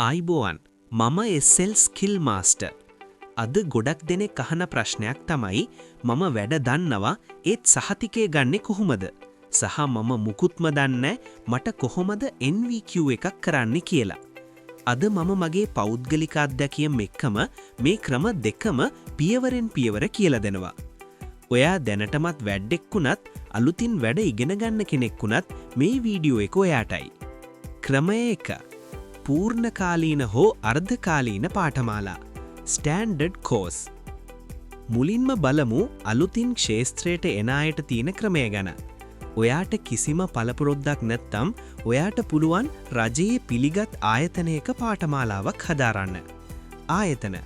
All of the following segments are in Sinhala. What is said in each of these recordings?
ආයිබෝවන් මම SL ස්කිල් මාස්ටර්. අද ගොඩක් දෙනෙක් අහන ප්‍රශ්නයක් තමයි මම වැඩ දන්නවා ඒත් සහතිකය ගන්නෙ කොහොමද? සහ මම මුකුත්ම දන්නේ මට කොහොමද NVQ එකක් කරන්න කියලා. අද මම මගේ පෞද්ගලික අත්දැකියම් එක්කම මේ ක්‍රම දෙකම පියවරෙන් පියවර කියලා දෙනවා. ඔයා දැනටමත් වැඩෙක් වුණත් අලුතින් වැඩ ඉගෙන ගන්න කෙනෙක් වුණත් මේ වීඩියෝ එක ඔයාටයි. ක්‍රමය 1. පූර්ණකාලීන හෝ අර්ධකාලීන පාඨමාලා ස්ටෑන්ඩඩ් කෝස්. මුලින්ම බලමු අලුතින් ක්ෂේත්‍රයට එන අයට තියෙන ක්‍රමය ගැන. ඔයාට කිසිම පළපුරොද්දක් නැත්නම් ඔයාට පුළුවන් රජයේ පිළිගත් ආයතනයක පාඨමාලාවක් හදාරන්න. ආයතන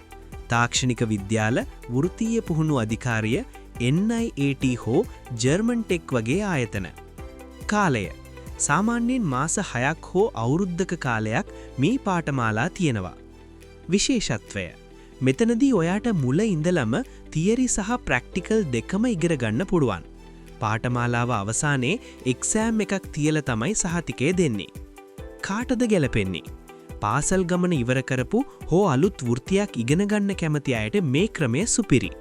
තාක්ෂණික විද්‍යාල, වෘත්තීය පුහුණු අධිකාරිය, NIAT හෝ ජර්මන් ටෙක් වගේ ආයතන. කාලය සාමාන්‍යයෙන් මාස 6ක් හෝ අවුරුද්දක කාලයක් මේ පාඨමාලා තියෙනවා. විශේෂත්වය මෙතනදී ඔයාට මුල ඉඳලම තියරි සහ ප්‍රැක්ටිකල් දෙකම ඉගෙන ගන්න පුළුවන්. පාඨමාලාව අවසානයේ එක්සෑම් එකක් තියලා තමයි සහතිකය දෙන්නේ. කාටද ගැලපෙන්නේ? පාසල් ගමන ඉවර කරපු හෝ අලුත් වෘත්තියක් ඉගෙන ගන්න කැමති අයට මේ ක්‍රමය සුපිරි.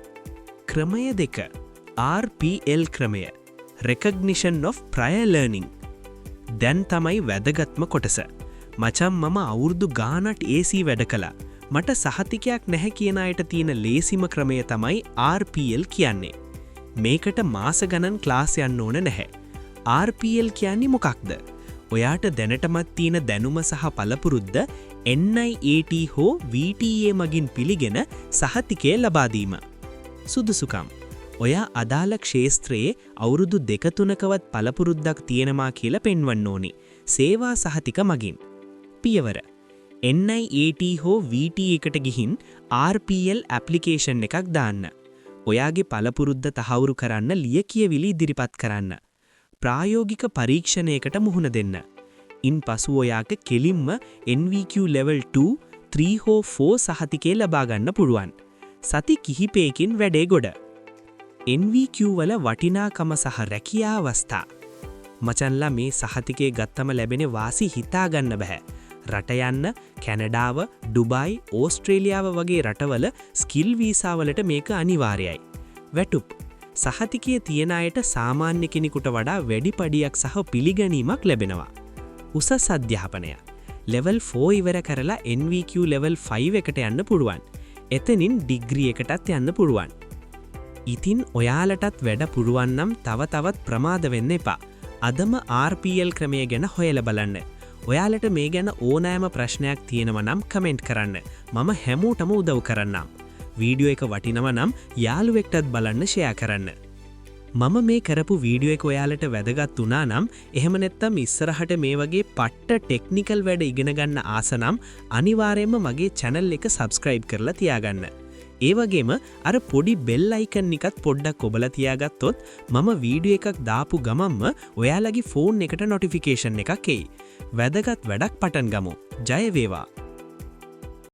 ක්‍රමය 2. RPL ක්‍රමය. Recognition of Prior Learning. දැන් තමයි වැදගත්ම කොටස. මචං මම අවුරුදු ගානක් AC වැඩ කළා. මට සහතිකයක් නැහැ කියන අයට තියෙන ලේසිම ක්‍රමය තමයි RPL කියන්නේ. මේකට මාස ගණන් ක්ලාස් යන්න ඕන නැහැ. RPL කියන්නේ මොකක්ද? ඔයාට දැනටමත් තියෙන දැනුම සහ පළපුරුද්ද NIAT හෝ VTA මගින් පිළිගෙන සහතිකය ලබා දීම. සුදුසුකම් ඔයා අදාළ ක්ෂේත්‍රයේ අවුරුදු 2-3කවත් පළපුරුද්දක් තියෙනවා කියලා පෙන්වන්න ඕනි. සේවා සහතික මගින්. පියවර NIAT හෝ VTA එකට ගිහින් RPL ඇප්ලිකේෂන් එකක් දාන්න. ඔයාගේ පළපුරුද්ද තහවුරු කරන්න ලියකියවිලි ඉදිරිපත් කරන්න. ප්‍රායෝගික පරීක්ෂණයකට මුහුණ දෙන්න. ඉන්පසු ඔයාට කෙලින්ම NVQ level 2, 3 හෝ 4 සහතිකය ලබා ගන්න පුළුවන්. සති කිහිපයකින් වැඩේ ගොඩ. NVQ වල වටිනාකම සහ රැකියා අවස්ථා. මචන්ලා මේ සහතිකේ ගත්තම ලැබෙන වාසි හිතා ගන්න බෑ. රට යන්න කැනඩාව, ඩුබායි, ඕස්ට්‍රේලියාව වගේ රටවල ස්කිල් වීසා වලට මේක අනිවාර්යයි. වැටුප් සහතිකයේ තියෙන අයට සාමාන්‍ය කෙනෙකුට වඩා වැඩි පඩියක් සහ පිළිගැනීමක් ලැබෙනවා. උසස් අධ්‍යාපනය level 4 ඉවර කරලා NVQ level 5 එකට යන්න පුළුවන්. එතනින් ඩිග්‍රී එකටත් යන්න පුළුවන්. ඉතින් ඔයාලටත් වැඩ පුරුවන් නම් තවත් ප්‍රමාද වෙන්න එපා. අදම RPL ක්‍රමය ගැන හොයලා බලන්න. ඔයාලට මේ ගැන ඕනෑම ප්‍රශ්නයක් තියෙනවා නම් කමෙන්ට් කරන්න. මම හැමෝටම උදව් කරන්නම්. වීඩියෝ එක වටිනවා නම් යාළුවෙක්ටත් බලන්න ෂෙයා කරන්න. මම මේ කරපු වීඩියෝ එක ඔයාලට වැදගත් වුණා නම් එහෙම නැත්නම් ඉස්සරහට මේ වගේ පට්ට ටෙක්නිකල් වැඩ ඉගෙන ගන්න ආස නම් අනිවාර්යයෙන්ම මගේ channel එක subscribe කරලා තියාගන්න. ඒ වගේම අර පොඩි bell icon එකත් පොඩ්ඩක් ඔබලා තියාගත්තොත් මම වීඩියෝ එකක් දාපු ගමන්ම ඔයාලගේ phone එකට notification එකක් එයි. වැදගත් වැඩක් පටන් ගමු. ජය වේවා.